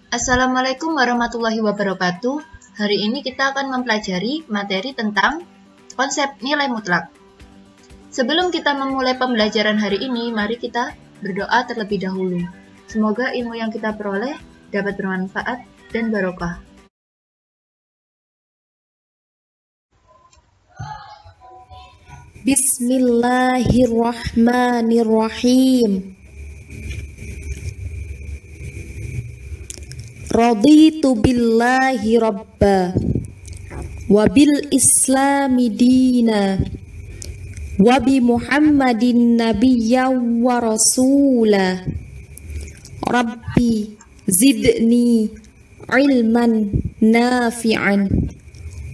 Assalamualaikum warahmatullahi wabarakatuh. Hari ini kita akan mempelajari materi tentang konsep nilai mutlak. Sebelum kita memulai pembelajaran hari ini, mari kita berdoa terlebih dahulu. Semoga ilmu yang kita peroleh dapat bermanfaat dan barokah. Bismillahirrahmanirrahim. Raditu billahi rabba wa bil islami dina wa bi Muhammadin nabiyya wa rasula. Rabbi zidni ilman nafi'an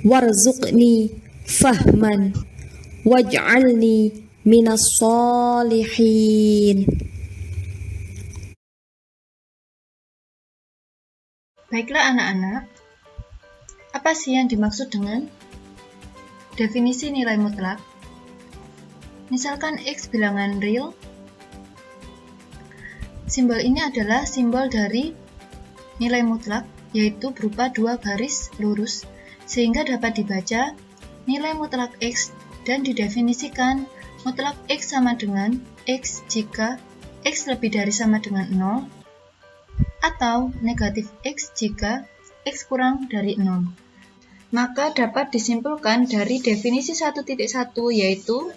warzuqni fahman waj'alni minas solihin. Baiklah anak-anak, apa sih yang dimaksud dengan definisi nilai mutlak? Misalkan X bilangan real, simbol ini adalah simbol dari nilai mutlak, yaitu berupa dua garis lurus, sehingga dapat dibaca nilai mutlak X dan didefinisikan mutlak X sama dengan X jika X lebih dari sama dengan 0, atau negatif X jika X kurang dari 0. Maka dapat disimpulkan dari definisi 1.1 yaitu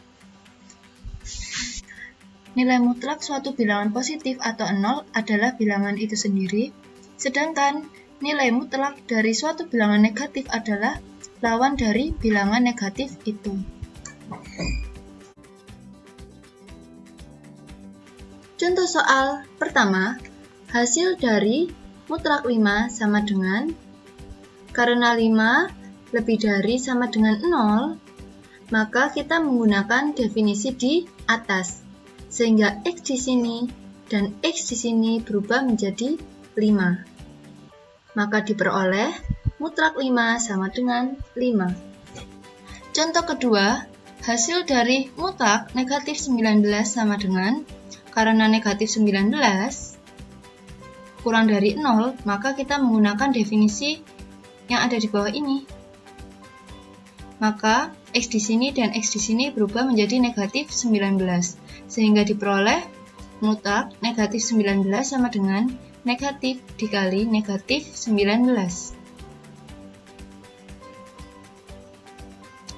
nilai mutlak suatu bilangan positif atau 0 adalah bilangan itu sendiri, sedangkan nilai mutlak dari suatu bilangan negatif adalah lawan dari bilangan negatif itu. Contoh soal pertama, hasil dari mutlak 5 sama dengan, karena 5 lebih dari sama dengan 0, maka kita menggunakan definisi di atas, sehingga X di sini dan X di sini berubah menjadi 5. Maka diperoleh mutlak 5 sama dengan 5. Contoh kedua, hasil dari mutlak negatif 19 sama dengan, karena negatif 19 kurang dari 0, maka kita menggunakan definisi yang ada di bawah ini. Maka X di sini dan X di sini berubah menjadi negatif 19, sehingga diperoleh mutlak negatif 19 sama dengan negatif dikali negatif 19.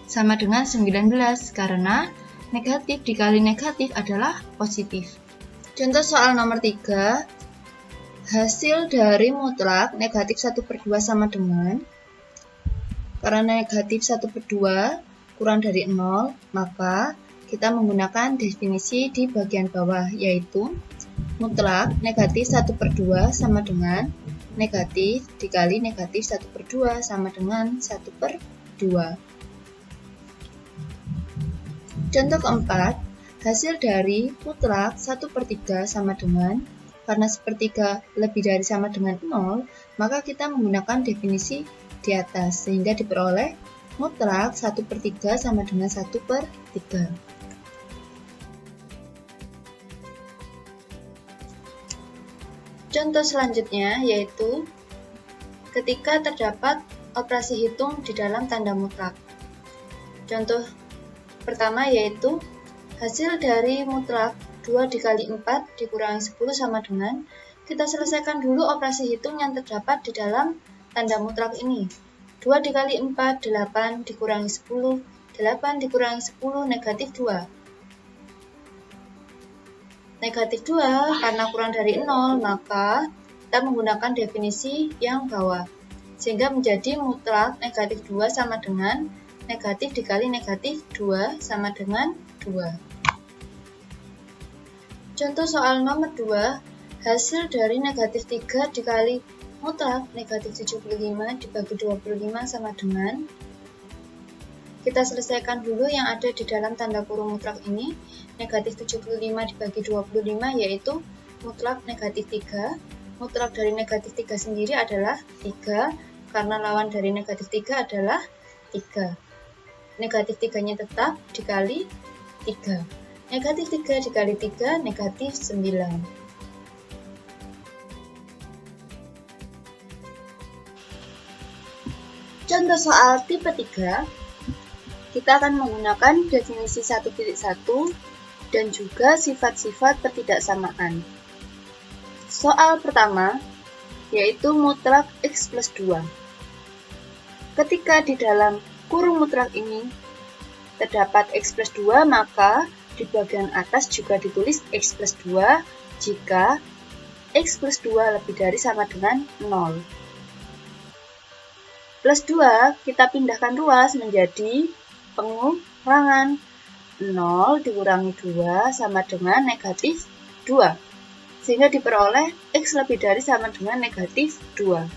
Sama dengan 19, karena negatif dikali negatif adalah positif. Contoh soal nomor 3, hasil dari mutlak negatif 1/2 sama dengan, karena negatif 1/2 kurang dari 0, maka kita menggunakan definisi di bagian bawah, yaitu mutlak negatif 1/2 sama dengan negatif dikali negatif 1/2 sama dengan 1/2. Contoh keempat, hasil dari mutlak 1/3 sama dengan, karena 1/3 lebih dari sama dengan 0, maka kita menggunakan definisi di atas, sehingga diperoleh mutlak 1/3 sama dengan 1/3. Contoh selanjutnya yaitu ketika terdapat operasi hitung di dalam tanda mutlak. Contoh pertama yaitu hasil dari mutlak 2 dikali 4 dikurangi 10 sama dengan, kita selesaikan dulu operasi hitung yang terdapat di dalam tanda mutlak ini. 2 dikali 4, 8 dikurangi 10, 8 dikurangi 10, negatif 2. Negatif 2 karena kurang dari 0, maka kita menggunakan definisi yang bawah, sehingga menjadi mutlak negatif 2 sama dengan negatif dikali negatif 2 sama dengan 2. Contoh soal nomor 2, hasil dari negatif 3 dikali mutlak negatif 75 dibagi 25 sama dengan, kita selesaikan dulu yang ada di dalam tanda kurung mutlak ini. Negatif 75 dibagi 25 yaitu mutlak negatif 3. Mutlak dari negatif 3 sendiri adalah 3, karena lawan dari negatif 3 adalah 3. Negatif 3-nya tetap dikali 3. Negatif 3 dikali 3, negatif 9. contoh soal tipe 3, kita akan menggunakan definisi 1.1 dan juga sifat-sifat pertidaksamaan. Soal pertama, yaitu mutlak X plus 2. Ketika di dalam kurung mutlak ini terdapat X plus 2, maka di bagian atas juga ditulis X plus 2 jika X plus 2 lebih dari sama dengan 0. Plus 2 kita pindahkan ruas menjadi pengurangan. 0 dikurangi 2 sama dengan negatif 2. Sehingga diperoleh X lebih dari sama dengan negatif 2.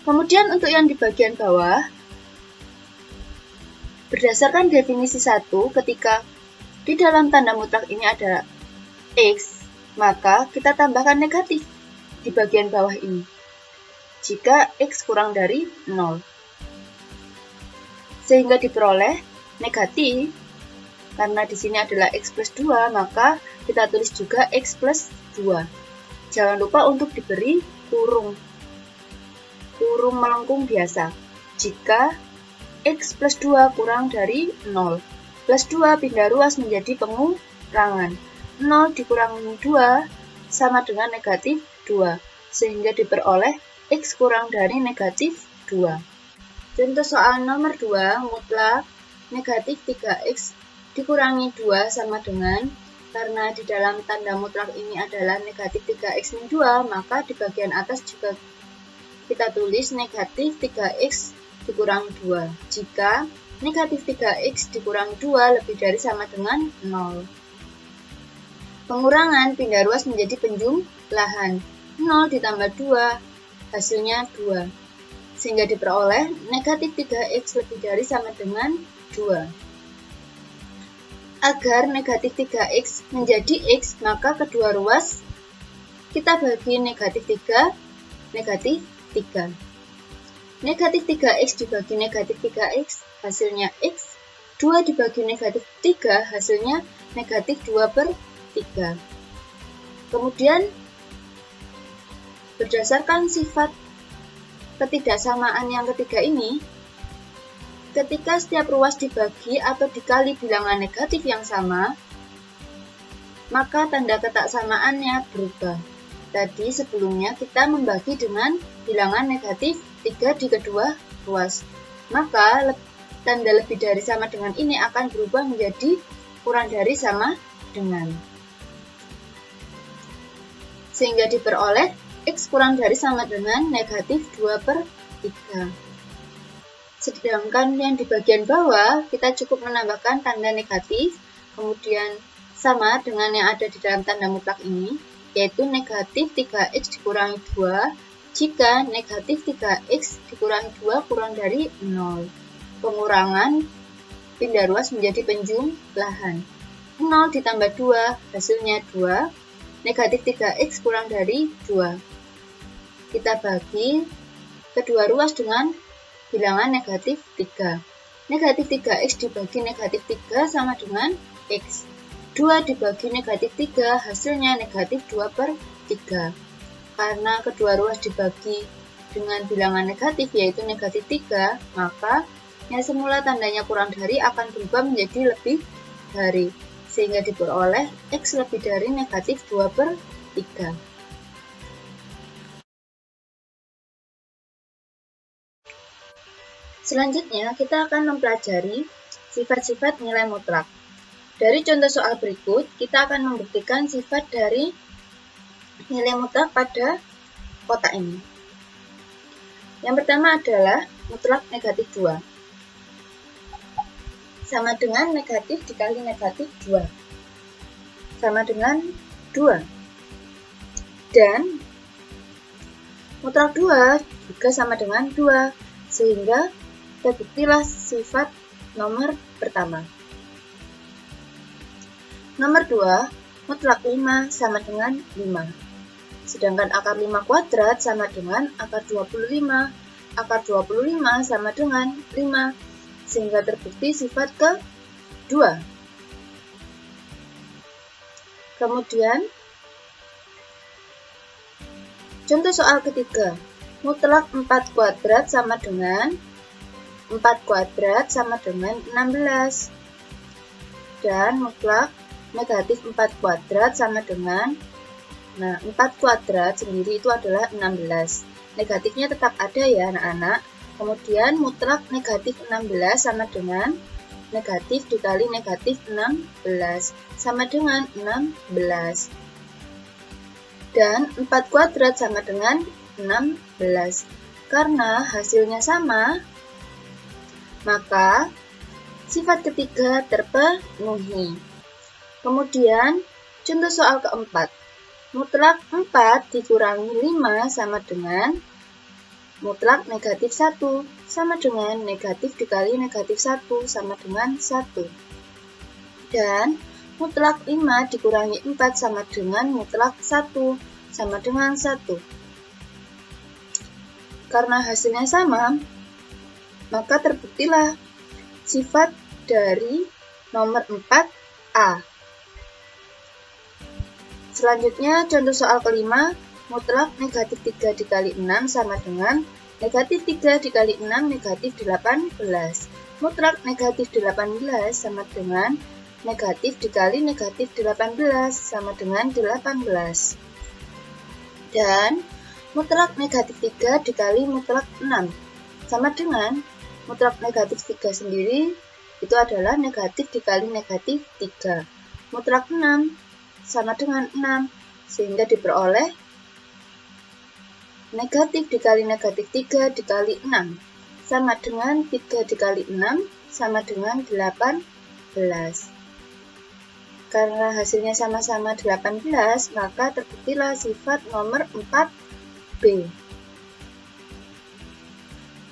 Kemudian untuk yang di bagian bawah, berdasarkan definisi 1, ketika di dalam tanda mutlak ini ada X, maka kita tambahkan negatif di bagian bawah ini jika X kurang dari 0. Sehingga diperoleh negatif, karena di sini adalah X plus 2, maka kita tulis juga X plus 2. Jangan lupa untuk diberi kurung melengkung biasa. Jika X plus 2 kurang dari 0, plus 2 pindah ruas menjadi pengurangan. 0 dikurangi 2 sama dengan negatif 2, sehingga diperoleh X kurang dari negatif 2. Contoh soal nomor 2, mutlak negatif 3X dikurangi 2 sama dengan, karena di dalam tanda mutlak ini adalah negatif 3X min 2, maka di bagian atas juga kita tulis negatif 3X dikurangi 2 jika negatif 3X dikurangi 2 lebih dari sama dengan 0. Pengurangan pindah ruas menjadi penjumlahan. 0 ditambah 2 hasilnya 2, sehingga diperoleh negatif 3X lebih dari sama dengan 2. Agar negatif 3X menjadi X, maka kedua ruas kita bagi negatif 3, negatif 3. Negatif 3X dibagi negatif 3X, hasilnya X. 2 dibagi negatif 3, hasilnya negatif 2/3. Kemudian, berdasarkan sifat ketidaksamaan yang ketiga ini, ketika setiap ruas dibagi atau dikali bilangan negatif yang sama, maka tanda ketaksamaannya berubah. Tadi sebelumnya kita membagi dengan bilangan negatif 3 di kedua ruas. Maka tanda lebih dari sama dengan ini akan berubah menjadi kurang dari sama dengan. Sehingga diperoleh X kurang dari sama dengan negatif 2/3. Sedangkan yang di bagian bawah kita cukup menambahkan tanda negatif, kemudian sama dengan yang ada di dalam tanda mutlak ini, yaitu negatif 3X dikurangi 2 jika negatif 3X dikurangi 2 kurang dari 0. Pengurangan pindah ruas menjadi penjumlahan. 0 ditambah 2 hasilnya 2, negatif 3X kurang dari 2. Kita bagi kedua ruas dengan bilangan negatif 3. Negatif 3X dibagi negatif 3 sama dengan X. 2 dibagi negatif 3, hasilnya negatif 2/3. Karena kedua ruas dibagi dengan bilangan negatif, yaitu negatif 3, maka yang semula tandanya kurang dari akan berubah menjadi lebih dari, sehingga diperoleh X lebih dari negatif 2/3. Selanjutnya, kita akan mempelajari sifat-sifat nilai mutlak. Dari contoh soal berikut, kita akan membuktikan sifat dari nilai mutlak pada kotak ini. Yang pertama adalah mutlak negatif 2. Sama dengan negatif dikali negatif 2. Sama dengan 2. Dan mutlak 2 juga sama dengan 2. Sehingga terbuktilah sifat nomor pertama. Nomor 2, mutlak 5 sama dengan 5. Sedangkan akar 5 kuadrat sama dengan akar 25. Akar 25 sama dengan 5. Sehingga terbukti sifat kedua. Kemudian, contoh soal ketiga. Mutlak 4 kuadrat sama dengan 4 kuadrat sama dengan 16. Dan mutlak negatif 4 kuadrat sama dengan 4 kuadrat sendiri itu adalah 16. Negatifnya tetap ada ya anak-anak. Kemudian mutlak negatif 16 sama dengan negatif dikali negatif 16 sama dengan 16. Dan 4 kuadrat sama dengan 16. Karena hasilnya sama, maka sifat ketiga terpenuhi. Kemudian, contoh soal keempat. Mutlak 4 dikurangi 5 sama dengan mutlak negatif 1 sama dengan negatif dikali negatif 1 sama dengan 1. Dan mutlak 5 dikurangi 4 sama dengan mutlak 1 sama dengan 1. Karena hasilnya sama, maka terbuktilah sifat dari nomor 4A. Selanjutnya, contoh soal kelima, mutlak negatif 3 dikali 6 sama dengan negatif 3 dikali 6 negatif 18. Mutlak negatif 18 sama dengan negatif dikali negatif 18 sama dengan 18. Dan mutlak negatif 3 dikali mutlak 6 sama dengan mutlak negatif 3 sendiri itu adalah negatif dikali negatif 3. Mutlak 6 sama dengan 6, sehingga diperoleh negatif dikali negatif 3 dikali 6 sama dengan 3 dikali 6 sama dengan 18. Karena hasilnya sama-sama 18, maka terbuktilah sifat nomor 4B.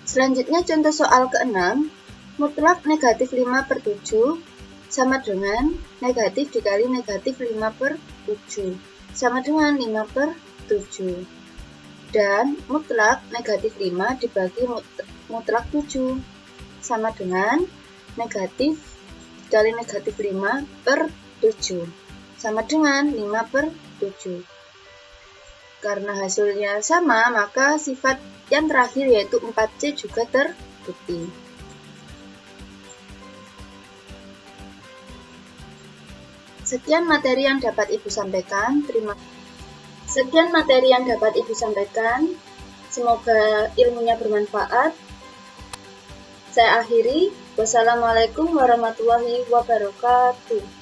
Selanjutnya contoh soal ke-6, mutlak negatif 5/7 sama dengan negatif dikali negatif 5/7 sama dengan 5/7. Dan mutlak negatif 5 dibagi mutlak 7 sama dengan negatif dikali negatif 5/7 sama dengan 5/7. Karena hasilnya sama, maka sifat yang terakhir yaitu 4C juga terbukti. Sekian materi yang dapat Ibu sampaikan. Sekian materi yang dapat Ibu sampaikan. Semoga ilmunya bermanfaat. Saya akhiri. Wassalamualaikum warahmatullahi wabarakatuh.